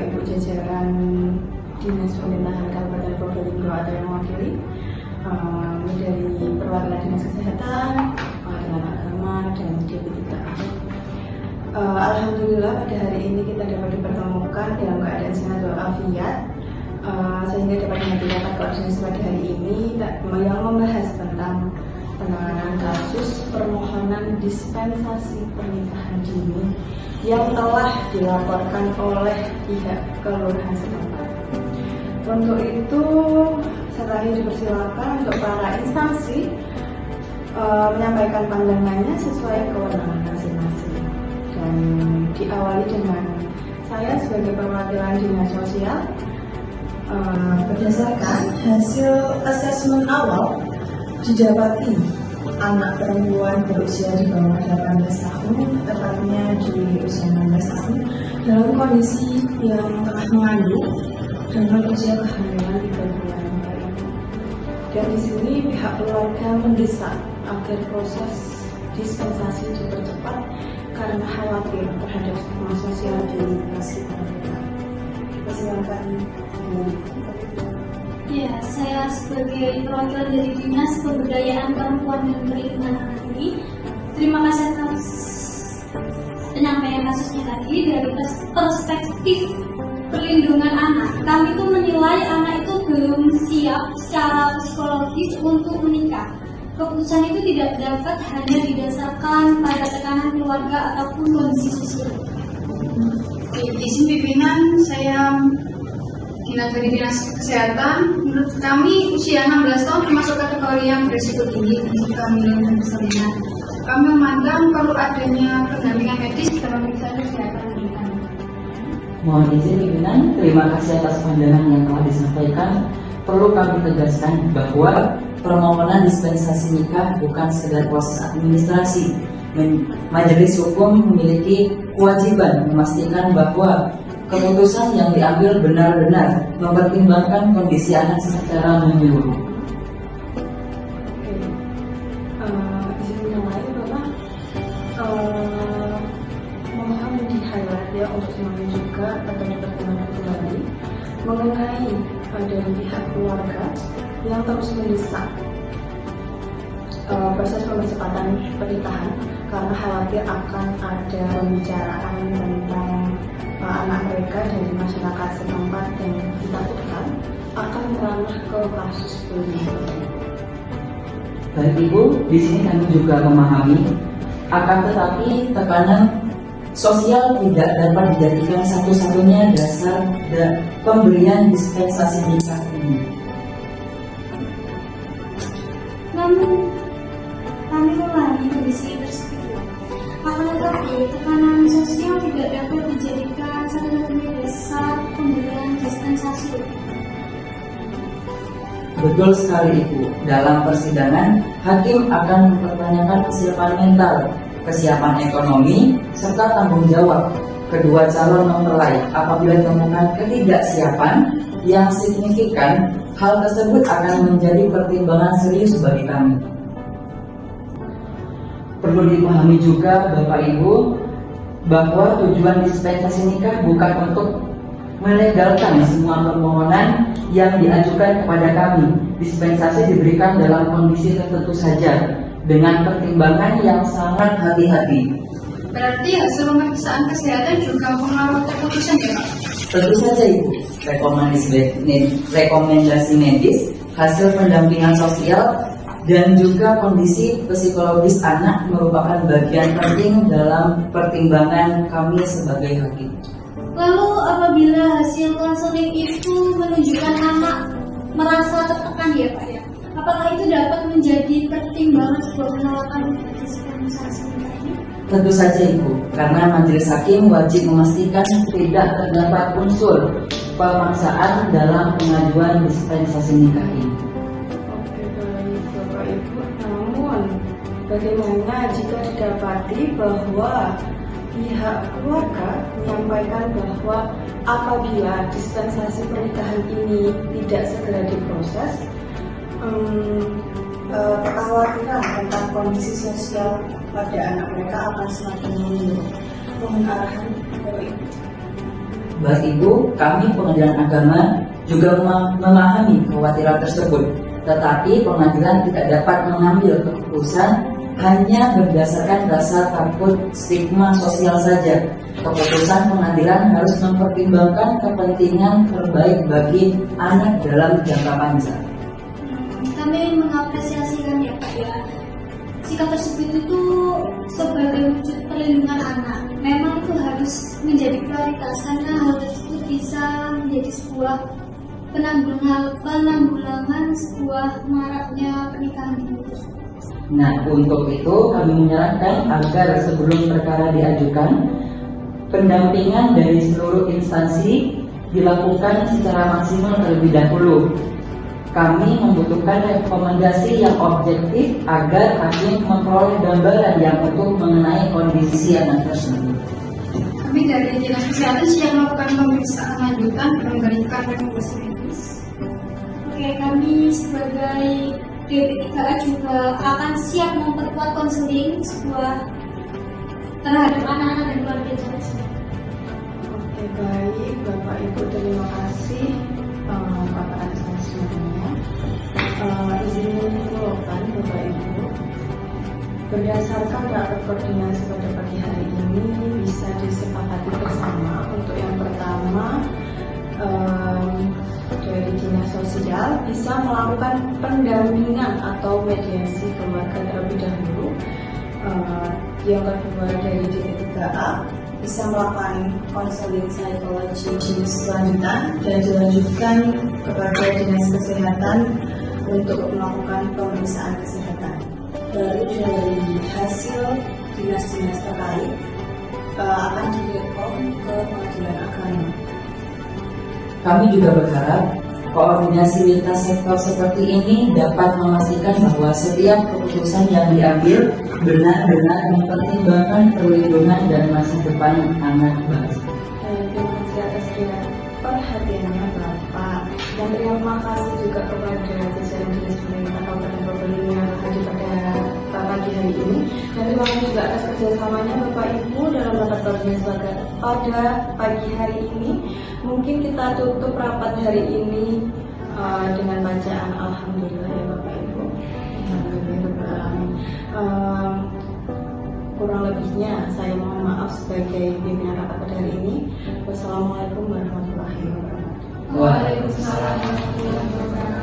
Bapak Ibu jajaran Dinas Pemerintahan Kabupaten Probolinggo ada yang mewakili, dari perwakilan Dinas Kesehatan, Pengadilan Agama, dan DP3. Alhamdulillah pada hari ini kita dapat dipertemukan dalam keadaan sehat walafiat, sehingga dapat dihadirkan koordinasi pada hari ini yang membahas tentang penanganan kasus permohonan dispensasi pernikahan dini yang telah dilaporkan oleh pihak kelurahan setempat. Untuk itu, setelah ini dipersilakan untuk para instansi menyampaikan pandangannya sesuai kewenangan masing-masing. Dan diawali dengan saya sebagai perwakilan dinas sosial. Berdasarkan hasil asesmen awal, didapati anak perempuan berusia di bawah 18 tahun, tepatnya di usia 16 tahun, dalam kondisi yang tengah mengandung dengan usia kehamilan 3 bulan. Dan di sini pihak keluarga mendesak agar proses dispensasi dipercepat karena khawatir terhadap stigma sosial di lingkungan mereka. Silakan. Ya, saya sebagai perwakilan dari Dinas Pemberdayaan Perempuan dan Perlindungan Anak ini, terima kasih atas penyampaian kasusnya tadi. Dari perspektif perlindungan anak, kami itu menilai anak itu belum siap secara psikologis untuk menikah. Keputusan itu tidak dapat hanya didasarkan pada tekanan keluarga ataupun kondisi sosial. Di izin pimpinan, saya dari Dinas Kesehatan, menurut kami usia 16 tahun termasuk kategori yang berisiko tinggi untuk kehamilan dan persalinan. Kami memandang perlu adanya pendampingan medis dalam pemeriksaan kesehatan pernikahan. Mohon izin pimpinan, terima kasih atas pandangan yang telah disampaikan. Perlu kami tegaskan bahwa permohonan dispensasi nikah bukan sekedar proses administrasi. Majelis hukum memiliki kewajiban memastikan bahwa keputusan yang diambil benar-benar mempertimbangkan kondisi anak secara menyeluruh. Izin yang lain, Bapak, mohon di-highlight ya untuk semuanya juga atau dipertimbangkan kembali mengenai dari pihak keluarga yang terus mendesak proses percepatan pernikahan karena khawatir akan ada pembicaraan tentang anak mereka dari masyarakat setempat yang ditakutkan akan meranah ke kasus bullying. Baik Ibu, di sini kami juga memahami, akan tetapi tekanan sosial tidak dapat dijadikan satu-satunya dasar pemberian dispensasi nikah ini. Namun, kami memahami kondisi tersebut. Akan tetapi, tekanan sosial tidak dapat dijadikan satu-satunya dasar pemberian dispensasi. Betul sekali Ibu, dalam persidangan, hakim akan mempertanyakan kesiapan mental, kesiapan ekonomi, serta tanggung jawab kedua calon mempelai. Apabila ditemukan ketidaksiapan yang signifikan, hal tersebut akan menjadi pertimbangan serius bagi kami. Perlu dipahami juga Bapak Ibu bahwa tujuan dispensasi nikah bukan untuk melegalkan semua permohonan yang diajukan kepada kami. Dispensasi diberikan dalam kondisi tertentu saja dengan pertimbangan yang sangat hati-hati. Berarti hasil pemeriksaan kesehatan juga mempengaruhi keputusan ya Pak? Tentu saja Ibu, rekomendasi medis, hasil pendampingan sosial, dan juga kondisi psikologis anak merupakan bagian penting dalam pertimbangan kami sebagai hakim. Lalu apabila hasil konseling itu menunjukkan anak merasa tertekan ya Pak ya, apakah itu dapat menjadi pertimbangan sebuah penolakan dispensasi nikah ini? Tentu saja Ibu, karena majelis hakim wajib memastikan tidak terdapat unsur pemaksaan dalam pengajuan dispensasi nikah ini. Oke, baik Bapak Ibu. Namun, bagaimana jika didapati bahwa pihak keluarga menyampaikan bahwa apabila dispensasi pernikahan ini tidak segera diproses, kekhawatiran tentang kondisi sosial pada anak mereka akan semakin menurun. Mohon arahan Bapak Ibu. Bapak Ibu, kami Pengadilan Agama juga memahami kekhawatiran tersebut, tetapi pengadilan tidak dapat mengambil keputusan hanya berdasarkan rasa takut stigma sosial saja. Keputusan pengadilan harus mempertimbangkan kepentingan terbaik bagi anak dalam jangka panjang. Kami mengapresiasikan ya Pak ya, sikap tersebut itu sebagai wujud perlindungan anak. Memang itu harus menjadi prioritas karena hal tersebut bisa menjadi sebuah penanggulangan sebuah maraknya pernikahan dini. Nah, untuk itu kami menyarankan agar sebelum perkara diajukan, pendampingan dari seluruh instansi dilakukan secara maksimal terlebih dahulu. Kami membutuhkan rekomendasi yang objektif agar hakim memperoleh gambaran yang utuh mengenai kondisi anak tersebut. Kami dari Dinas Kesehatan siap melakukan pemeriksaan lanjutan dan memberikan rekomendasi medis. Oke, kami sebagai DP3A juga akan siap memperkuat konseling sebuah terhadap anak-anak dan keluarga tersebut. Oke, baik Bapak Ibu, terima kasih Bapak atas masukannya. Izin menyimpulkan Bapak Ibu, berdasarkan rapat koordinasi pada pagi hari ini bisa disepakati bersama untuk yang pertama dari Dinas Sosial bisa melakukan pendampingan atau mediasi keluarga terlebih dahulu. Yang kedua dari DP3A bisa melakukan konseling psikologi selanjutan dan dilanjutkan kepada Dinas Kesehatan untuk melakukan pemeriksaan kesehatan. Baru dari hasil dinas-dinas terkait akan direkom ke Pengadilan Agama. Kami juga berharap koordinasi lintas sektor seperti ini dapat memastikan bahwa setiap keputusan yang diambil benar-benar mempertimbangkan perlindungan dan masa depan anak bangsa. Terima kasih atas perhatiannya Bapak, dan terima kasih juga kepada jajaran Dinas Pemerintah Kabupaten Probolinggo yang hadir pada pagi hari ini, dan terima kasih juga atas kerjasamanya Bapak Ibu dalam rapat koordinasi pada pagi hari ini. Mungkin kita tutup rapat hari ini dengan bacaan Alhamdulillah ya Bapak Ibu. Alhamdulillah. Kurang lebihnya saya mohon maaf sebagai pimpinan rapat pada hari ini. Wassalamualaikum warahmatullahi wabarakatuh. Waalaikumsalam warahmatullahi wabarakatuh.